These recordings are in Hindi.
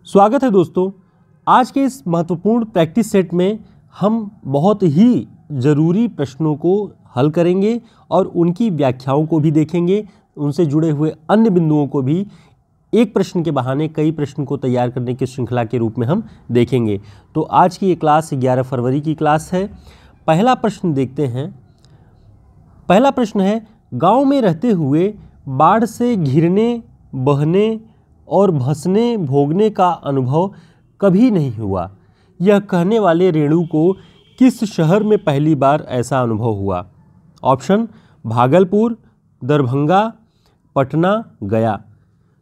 स्वागत है दोस्तों। आज के इस महत्वपूर्ण प्रैक्टिस सेट में हम बहुत ही ज़रूरी प्रश्नों को हल करेंगे और उनकी व्याख्याओं को भी देखेंगे, उनसे जुड़े हुए अन्य बिंदुओं को भी एक प्रश्न के बहाने कई प्रश्न को तैयार करने की श्रृंखला के रूप में हम देखेंगे। तो आज की ये क्लास 11 फरवरी की क्लास है। पहला प्रश्न देखते हैं। पहला प्रश्न है, गांव में रहते हुए बाढ़ से घिरने, बहने और भंसने भोगने का अनुभव कभी नहीं हुआ। यह कहने वाले रेणु को किस शहर में पहली बार ऐसा अनुभव हुआ? ऑप्शन भागलपुर, दरभंगा, पटना, गया।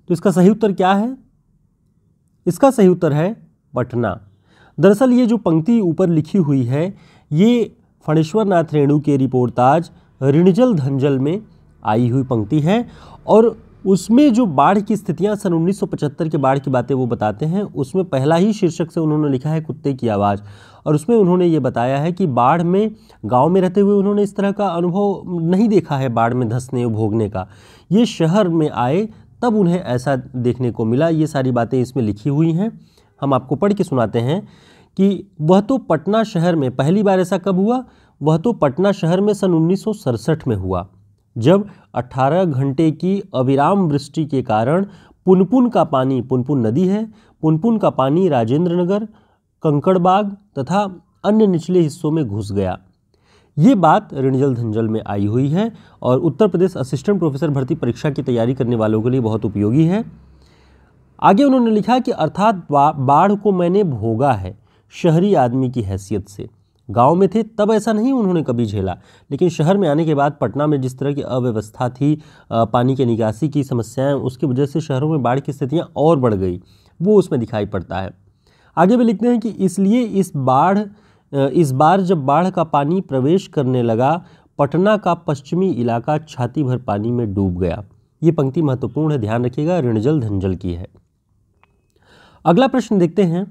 तो इसका सही उत्तर क्या है? इसका सही उत्तर है पटना। दरअसल ये जो पंक्ति ऊपर लिखी हुई है ये फणेश्वर नाथ रेणु के रिपोर्टाज ऋणजल धंजल में आई हुई पंक्ति है और उसमें जो बाढ़ की स्थितियां सन 1975 के बाढ़ की बातें वो बताते हैं। उसमें पहला ही शीर्षक से उन्होंने लिखा है कुत्ते की आवाज़, और उसमें उन्होंने ये बताया है कि बाढ़ में गांव में रहते हुए उन्होंने इस तरह का अनुभव नहीं देखा है, बाढ़ में धंसने भोगने का। ये शहर में आए तब उन्हें ऐसा देखने को मिला। ये सारी बातें इसमें लिखी हुई हैं। हम आपको पढ़ के सुनाते हैं कि वह तो पटना शहर में पहली बार ऐसा कब हुआ? वह तो पटना शहर में सन 1967 में हुआ, जब 18 घंटे की अविराम वृष्टि के कारण पुनपुन का पानी, पुनपुन नदी है, पुनपुन का पानी राजेंद्र नगर, कंकड़बाग तथा अन्य निचले हिस्सों में घुस गया। ये बात ऋणजल धंजल में आई हुई है और उत्तर प्रदेश असिस्टेंट प्रोफेसर भर्ती परीक्षा की तैयारी करने वालों के लिए बहुत उपयोगी है। आगे उन्होंने लिखा कि अर्थात बाढ़ को मैंने भोगा है शहरी आदमी की हैसियत से। गांव में थे तब ऐसा नहीं उन्होंने कभी झेला, लेकिन शहर में आने के बाद पटना में जिस तरह की अव्यवस्था थी, पानी के निकासी की समस्याएं, उसकी वजह से शहरों में बाढ़ की स्थितियां और बढ़ गई, वो उसमें दिखाई पड़ता है। आगे भी लिखते हैं कि इसलिए इस बार जब बाढ़ का पानी प्रवेश करने लगा, पटना का पश्चिमी इलाका छाती भर पानी में डूब गया। ये पंक्ति महत्वपूर्ण है, ध्यान रखिएगा, ऋणजल धंजल की है। अगला प्रश्न देखते हैं।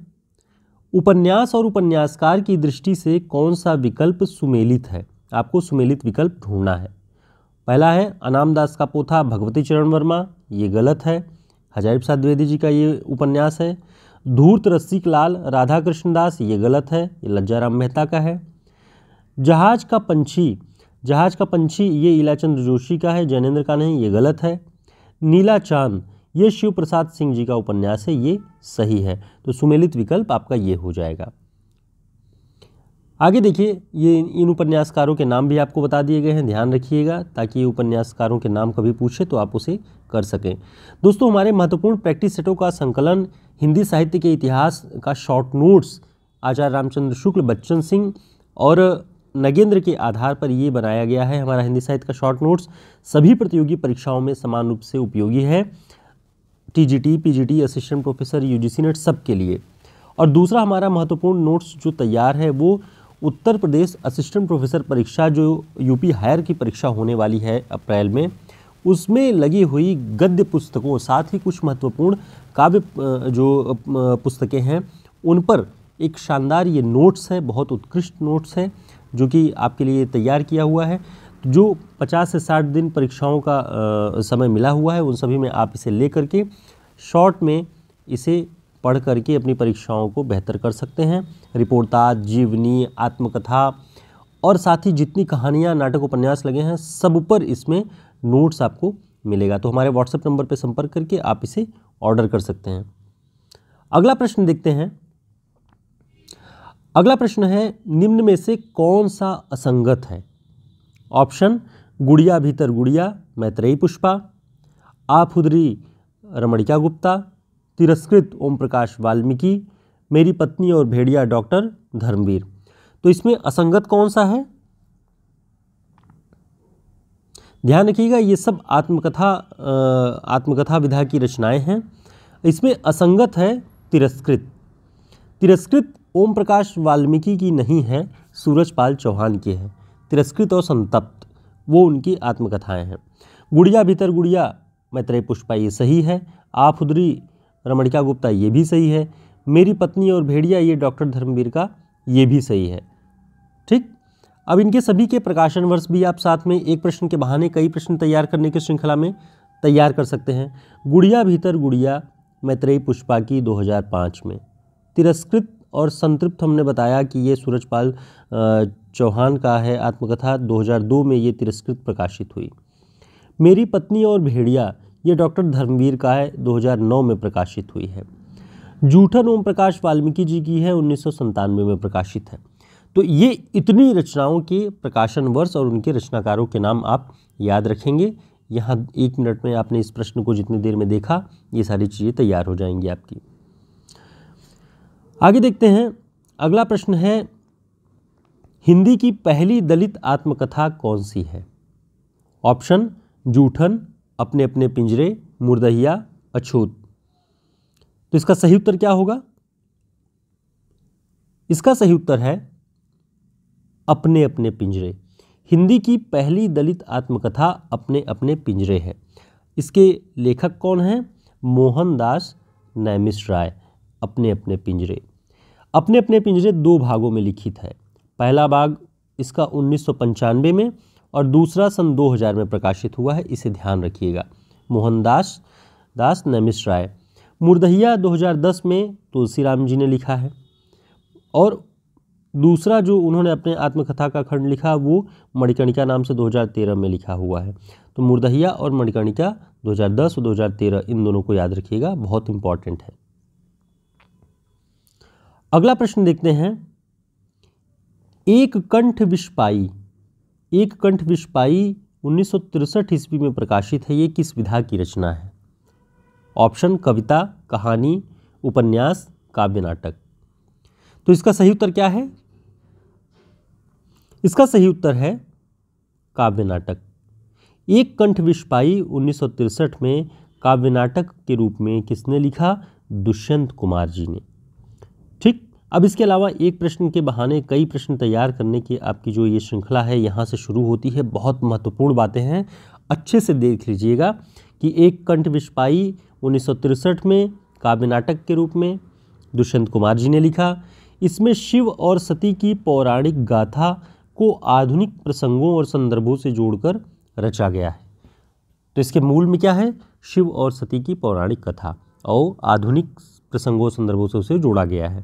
उपन्यास और उपन्यासकार की दृष्टि से कौन सा विकल्प सुमेलित है? आपको सुमेलित विकल्प ढूंढना है। पहला है अनामदास का पोथा भगवती चरण वर्मा, ये गलत है, हजारी प्रसाद द्विवेदी जी का ये उपन्यास है। धूर्त रसिक लाल राधा कृष्ण दास, ये गलत है, ये लज्जाराम मेहता का है। जहाज का पंछी ये इलाचंद्र जोशी का है, जैनेन्द्र का नहीं, ये गलत है। नीला चांद ये शिव प्रसाद सिंह जी का उपन्यास है, ये सही है। तो सुमेलित विकल्प आपका ये हो जाएगा। आगे देखिए, ये इन उपन्यासकारों के नाम भी आपको बता दिए गए हैं, ध्यान रखिएगा, ताकि ये उपन्यासकारों के नाम कभी पूछे तो आप उसे कर सकें। दोस्तों, हमारे महत्वपूर्ण प्रैक्टिस सेटों का संकलन हिंदी साहित्य के इतिहास का शॉर्ट नोट्स आचार्य रामचंद्र शुक्ल, बच्चन सिंह और नगेंद्र के आधार पर ये बनाया गया है। हमारा हिंदी साहित्य का शॉर्ट नोट्स सभी प्रतियोगी परीक्षाओं में समान रूप से उपयोगी है, TGT, PGT, assistant professor, UGC net सब के लिए। और दूसरा हमारा महत्वपूर्ण नोट्स जो तैयार है वो उत्तर प्रदेश असिस्टेंट प्रोफेसर परीक्षा जो यूपी हायर की परीक्षा होने वाली है अप्रैल में, उसमें लगी हुई गद्य पुस्तकों, साथ ही कुछ महत्वपूर्ण काव्य जो पुस्तकें हैं उन पर एक शानदार ये नोट्स है, बहुत उत्कृष्ट नोट्स है जो कि आपके लिए तैयार किया हुआ है। जो 50 से 60 दिन परीक्षाओं का समय मिला हुआ है, उन सभी में आप इसे ले करके शॉर्ट में इसे पढ़ करके अपनी परीक्षाओं को बेहतर कर सकते हैं। रिपोर्टाज, जीवनी, आत्मकथा और साथ ही जितनी कहानियाँ, नाटक, उपन्यास लगे हैं सब पर इसमें नोट्स आपको मिलेगा। तो हमारे व्हाट्सएप नंबर पर संपर्क करके आप इसे ऑर्डर कर सकते हैं। अगला प्रश्न देखते हैं। अगला प्रश्न है, निम्न में से कौन सा असंगत है? ऑप्शन गुड़िया भीतर गुड़िया मैत्रेयी पुष्पा, आफुदरी रमणिका गुप्ता, तिरस्कृत ओम प्रकाश वाल्मीकि, मेरी पत्नी और भेड़िया डॉक्टर धर्मवीर। तो इसमें असंगत कौन सा है? ध्यान रखिएगा, ये सब आत्मकथा विधा की रचनाएं हैं। इसमें असंगत है तिरस्कृत ओम प्रकाश वाल्मीकि की नहीं है, सूरजपाल चौहान की है। तिरस्कृत और संतप्त वो उनकी आत्मकथाएं हैं। गुड़िया भीतर गुड़िया मैत्रेयी पुष्पा ये सही है, आफुदरी रमणिका गुप्ता ये भी सही है, मेरी पत्नी और भेड़िया ये डॉक्टर धर्मवीर का ये भी सही है। ठीक, अब इनके सभी के प्रकाशन वर्ष भी आप साथ में एक प्रश्न के बहाने कई प्रश्न तैयार करने की श्रृंखला में तैयार कर सकते हैं। गुड़िया भीतर गुड़िया मैत्रेयी पुष्पाकी 2005 में। तिरस्कृत और संतृप्त हमने बताया कि ये सूरजपाल चौहान का है आत्मकथा, 2002 में ये तिरस्कृत प्रकाशित हुई। मेरी पत्नी और भेड़िया ये डॉक्टर धर्मवीर का है, 2009 में प्रकाशित हुई है। जूठन ओम प्रकाश वाल्मीकि जी की है, 1997 में प्रकाशित है। तो ये इतनी रचनाओं के प्रकाशन वर्ष और उनके रचनाकारों के नाम आप याद रखेंगे। यहाँ 1 मिनट में आपने इस प्रश्न को जितनी देर में देखा ये सारी चीज़ें तैयार हो जाएंगी आपकी। आगे देखते हैं, अगला प्रश्न है हिंदी की पहली दलित आत्मकथा कौन सी है? ऑप्शन जूठन, अपने अपने पिंजरे, मुर्दहिया, अछूत। तो इसका सही उत्तर क्या होगा? इसका सही उत्तर है अपने अपने पिंजरे। हिंदी की पहली दलित आत्मकथा अपने अपने पिंजरे है। इसके लेखक कौन हैं? मोहनदास नैमिषराय। अपने अपने पिंजरे, अपने अपने पिंजरे 2 भागों में लिखित है। पहला भाग इसका 1995 में और दूसरा सन 2000 में प्रकाशित हुआ है, इसे ध्यान रखिएगा। मोहनदास नैमिषराय। मुर्दहिया 2010 में तुलसीराम जी ने लिखा है और दूसरा जो उन्होंने अपने आत्मकथा का खंड लिखा वो मणिकर्णिका नाम से 2013 में लिखा हुआ है। तो मुर्दहिया और मणिकर्णिका 2010 और 2013 इन दोनों को याद रखिएगा, बहुत इंपॉर्टेंट है। अगला प्रश्न देखते हैं, एक कंठ विषपाई 1963 ईस्वी में प्रकाशित है, ये किस विधा की रचना है? ऑप्शन कविता, कहानी, उपन्यास, काव्य नाटक। तो इसका सही उत्तर क्या है? इसका सही उत्तर है काव्य नाटक। एक कंठ विषपाई 1963 में काव्य नाटक के रूप में किसने लिखा? दुष्यंत कुमार जी ने। ठीक, अब इसके अलावा एक प्रश्न के बहाने कई प्रश्न तैयार करने की आपकी जो ये श्रृंखला है यहाँ से शुरू होती है। बहुत महत्वपूर्ण बातें हैं, अच्छे से देख लीजिएगा कि एक कंठ विषपाई 1963 में काव्य नाटक के रूप में दुष्यंत कुमार जी ने लिखा। इसमें शिव और सती की पौराणिक गाथा को आधुनिक प्रसंगों और संदर्भों से जोड़कर रचा गया है। तो इसके मूल में क्या है? शिव और सती की पौराणिक कथा और आधुनिक प्रसंगों संदर्भों से उसे जोड़ा गया है।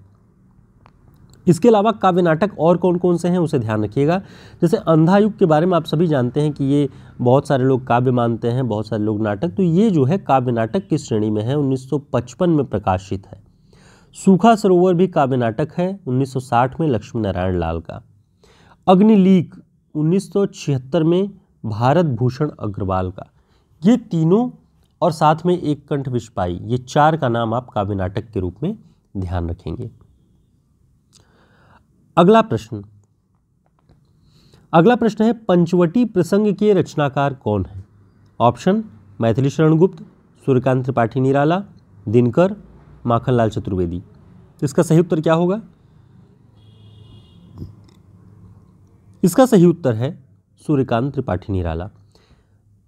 इसके अलावा काव्य नाटक और कौन कौन से हैं उसे ध्यान रखिएगा। जैसे अंधा युग के बारे में आप सभी जानते हैं कि ये बहुत सारे लोग काव्य मानते हैं, बहुत सारे लोग नाटक। तो ये जो है काव्य नाटक की श्रेणी में है, 1955 में प्रकाशित है। सूखा सरोवर भी काव्य नाटक है, 1960 में लक्ष्मी नारायण लाल का। अग्निलीक 1976 में भारत भूषण अग्रवाल का। ये तीनों और साथ में एक कंठ विषपाई, ये 4 का नाम आप काव्य नाटक के रूप में ध्यान रखेंगे। अगला प्रश्न है पंचवटी प्रसंग के रचनाकार कौन है? ऑप्शन मैथिली शरण गुप्त, सूर्यकांत त्रिपाठी निराला, दिनकर, माखनलाल चतुर्वेदी। तो इसका सही उत्तर क्या होगा? इसका सही उत्तर है सूर्यकांत त्रिपाठी निराला।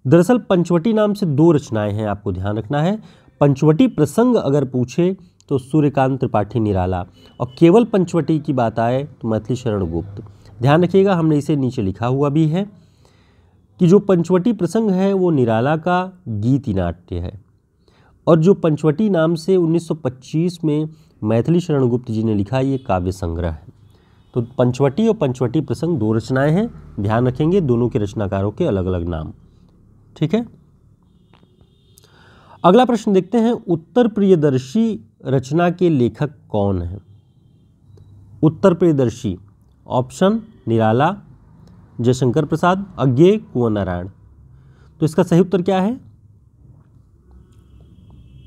दरअसल पंचवटी नाम से 2 रचनाएं हैं, आपको ध्यान रखना है। पंचवटी प्रसंग अगर पूछे तो सूर्यकांत त्रिपाठी निराला, और केवल पंचवटी की बात आए तो मैथिली शरण गुप्त। ध्यान रखिएगा, हमने इसे नीचे लिखा हुआ भी है कि जो पंचवटी प्रसंग है वो निराला का गीति नाट्य है, और जो पंचवटी नाम से 1925 में मैथिली शरण गुप्त जी ने लिखा ये काव्य संग्रह है। तो पंचवटी और पंचवटी प्रसंग 2 रचनाएं हैं, ध्यान रखेंगे दोनों के रचनाकारों के अलग अलग नाम। ठीक है, अगला प्रश्न देखते हैं, उत्तर प्रियदर्शी रचना के लेखक कौन है? उत्तर प्रियदर्शी, ऑप्शन निराला, जयशंकर प्रसाद, अज्ञेय, कुंवर नारायण। तो इसका सही उत्तर क्या है?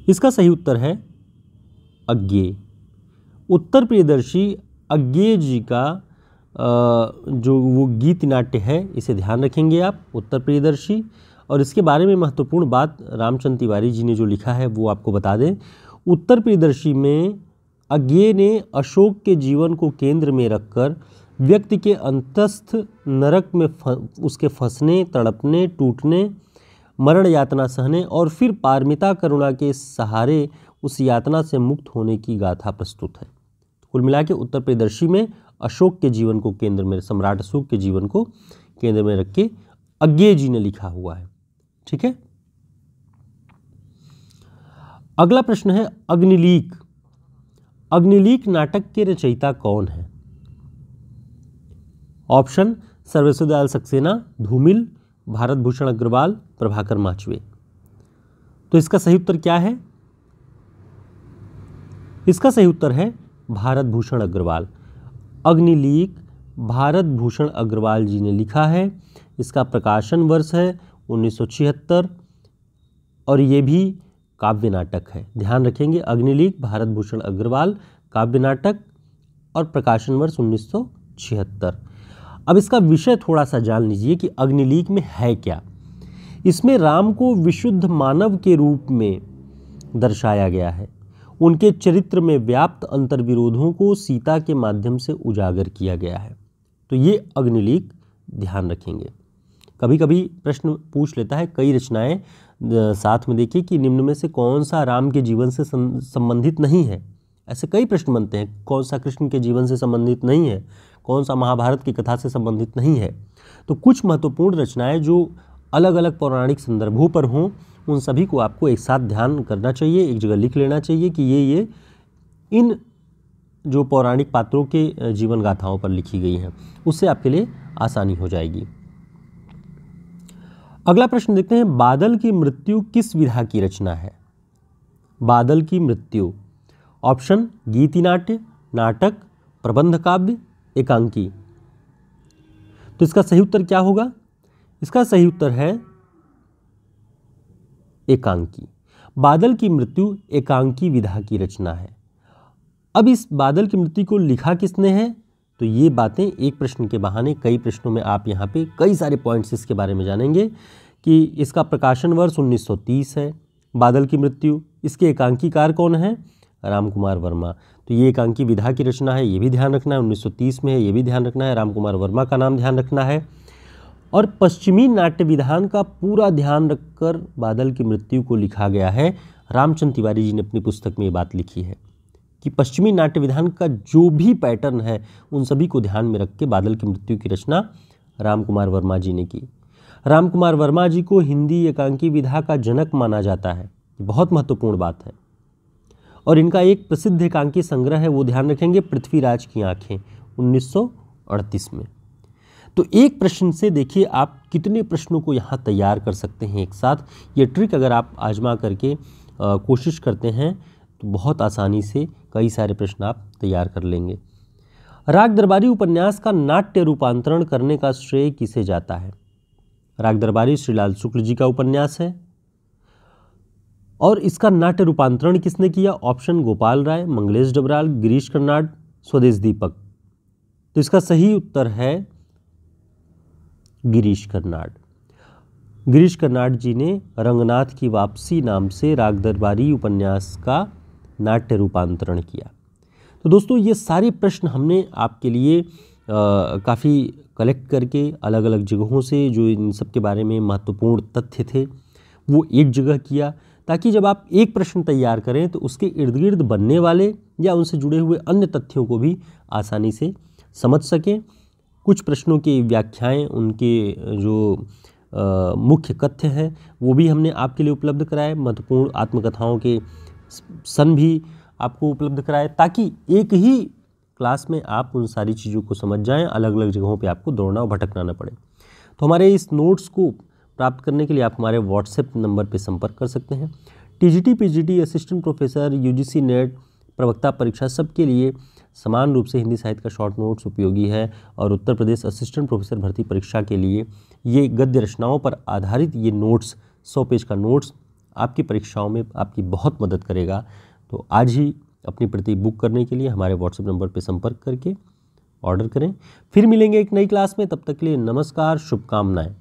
इसका सही उत्तर है अज्ञेय। उत्तर प्रियदर्शी अज्ञेय जी का जो वो गीत नाट्य है, इसे ध्यान रखेंगे आप, उत्तर प्रियदर्शी। और इसके बारे में महत्वपूर्ण बात रामचंद्र तिवारी जी ने जो लिखा है वो आपको बता दें। उत्तर प्रियदर्शी में अज्ञेय ने अशोक के जीवन को केंद्र में रखकर व्यक्ति के अंतस्थ नरक में उसके फंसने, तड़पने, टूटने, मरण यातना सहने और फिर पारमिता करुणा के सहारे उस यातना से मुक्त होने की गाथा प्रस्तुत है। कुल मिला के उत्तर प्रियदर्शी में अशोक के जीवन को केंद्र में, सम्राट अशोक के जीवन को केंद्र में रख के अज्ञेय जी ने लिखा हुआ है। ठीक है, अगला प्रश्न है अग्निलीक। अग्निलीक नाटक के रचयिता कौन है? ऑप्शन सर्वेश्वर दयाल सक्सेना, धूमिल, भारत भूषण अग्रवाल, प्रभाकर माचवे। तो इसका सही उत्तर क्या है? इसका सही उत्तर है भारत भूषण अग्रवाल। अग्निलीक भारत भूषण अग्रवाल जी ने लिखा है। इसका प्रकाशन वर्ष है 1976 और ये भी काव्य नाटक है। ध्यान रखेंगे, अग्निलीक भारत भूषण अग्रवाल काव्य नाटक और प्रकाशन वर्ष 1976। अब इसका विषय थोड़ा सा जान लीजिए कि अग्निलीक में है क्या। इसमें राम को विशुद्ध मानव के रूप में दर्शाया गया है। उनके चरित्र में व्याप्त अंतर्विरोधों को सीता के माध्यम से उजागर किया गया है। तो ये अग्निलीक ध्यान रखेंगे। कभी कभी प्रश्न पूछ लेता है, कई रचनाएं साथ में देखिए कि निम्न में से कौन सा राम के जीवन से संबंधित नहीं है। ऐसे कई प्रश्न बनते हैं, कौन सा कृष्ण के जीवन से संबंधित नहीं है, कौन सा महाभारत की कथा से संबंधित नहीं है। तो कुछ महत्वपूर्ण रचनाएं जो अलग अलग पौराणिक संदर्भों पर हों, उन सभी को आपको एक साथ ध्यान करना चाहिए, एक जगह लिख लेना चाहिए कि ये इन जो पौराणिक पात्रों के जीवन गाथाओं पर लिखी गई हैं। उससे आपके लिए आसानी हो जाएगी। अगला प्रश्न देखते हैं, बादल की मृत्यु किस विधा की रचना है? बादल की मृत्यु। ऑप्शन गीति नाट्य, नाटक, प्रबंध काव्य, एकांकी। तो इसका सही उत्तर क्या होगा? इसका सही उत्तर है एकांकी। बादल की मृत्यु एकांकी विधा की रचना है। अब इस बादल की मृत्यु को लिखा किसने है? तो ये बातें एक प्रश्न के बहाने कई प्रश्नों में आप यहाँ पे कई सारे पॉइंट्स इसके बारे में जानेंगे कि इसका प्रकाशन वर्ष 1930 है। बादल की मृत्यु, इसके एकांकीकार कौन है? राम कुमार वर्मा। तो ये एकांकी विधा की रचना है, ये भी ध्यान रखना है। 1930 में है, ये भी ध्यान रखना है। राम कुमार वर्मा का नाम ध्यान रखना है। और पश्चिमी नाट्य विधान का पूरा ध्यान रखकर बादल की मृत्यु को लिखा गया है। रामचंद्र तिवारी जी ने अपनी पुस्तक में ये बात लिखी है कि पश्चिमी नाट्य विधान का जो भी पैटर्न है उन सभी को ध्यान में रख के बादल की मृत्यु की रचना राम कुमार वर्मा जी ने की। राम कुमार वर्मा जी को हिंदी एकांकी विधा का जनक माना जाता है, बहुत महत्वपूर्ण बात है। और इनका एक प्रसिद्ध एकांकी संग्रह है, वो ध्यान रखेंगे, पृथ्वीराज की आंखें, 1938 में। तो एक प्रश्न से देखिए आप कितने प्रश्नों को यहाँ तैयार कर सकते हैं एक साथ। ये ट्रिक अगर आप आजमा करके कोशिश करते हैं तो बहुत आसानी से कई सारे प्रश्न आप तैयार कर लेंगे। राग दरबारी उपन्यास का नाट्य रूपांतरण करने का श्रेय किसे जाता है? राग दरबारी श्रीलाल शुक्ल जी का उपन्यास है और इसका नाट्य रूपांतरण किसने किया? ऑप्शन गोपाल राय, मंगलेश डबराल, गिरीश कर्नाड, स्वदेश दीपक। तो इसका सही उत्तर है गिरीश कर्नाड। गिरीश कर्नाड जी ने रंगनाथ की वापसी नाम से राग दरबारी उपन्यास का नाट्य रूपांतरण किया। तो दोस्तों ये सारे प्रश्न हमने आपके लिए काफ़ी कलेक्ट करके अलग अलग जगहों से जो इन सब के बारे में महत्वपूर्ण तथ्य थे वो एक जगह किया, ताकि जब आप एक प्रश्न तैयार करें तो उसके इर्द गिर्द बनने वाले या उनसे जुड़े हुए अन्य तथ्यों को भी आसानी से समझ सकें। कुछ प्रश्नों की व्याख्याएं, उनके जो मुख्य कथ्य हैं वो भी हमने आपके लिए उपलब्ध कराए। महत्वपूर्ण आत्मकथाओं के सन भी आपको उपलब्ध कराए, ताकि एक ही क्लास में आप उन सारी चीज़ों को समझ जाएं, अलग अलग जगहों पे आपको दौड़ना और भटकना न पड़े। तो हमारे इस नोट्स को प्राप्त करने के लिए आप हमारे व्हाट्सएप नंबर पर संपर्क कर सकते हैं। TGT, PGT, assistant professor, UGC net, प्रवक्ता परीक्षा सबके लिए समान रूप से हिंदी साहित्य का शॉर्ट नोट्स उपयोगी है। और उत्तर प्रदेश असिस्टेंट प्रोफेसर भर्ती परीक्षा के लिए ये गद्य रचनाओं पर आधारित ये नोट्स, 100 पेज का नोट्स आपकी परीक्षाओं में आपकी बहुत मदद करेगा। तो आज ही अपनी प्रति बुक करने के लिए हमारे व्हाट्सएप नंबर पर संपर्क करके ऑर्डर करें। फिर मिलेंगे एक नई क्लास में, तब तक के लिए नमस्कार, शुभकामनाएं।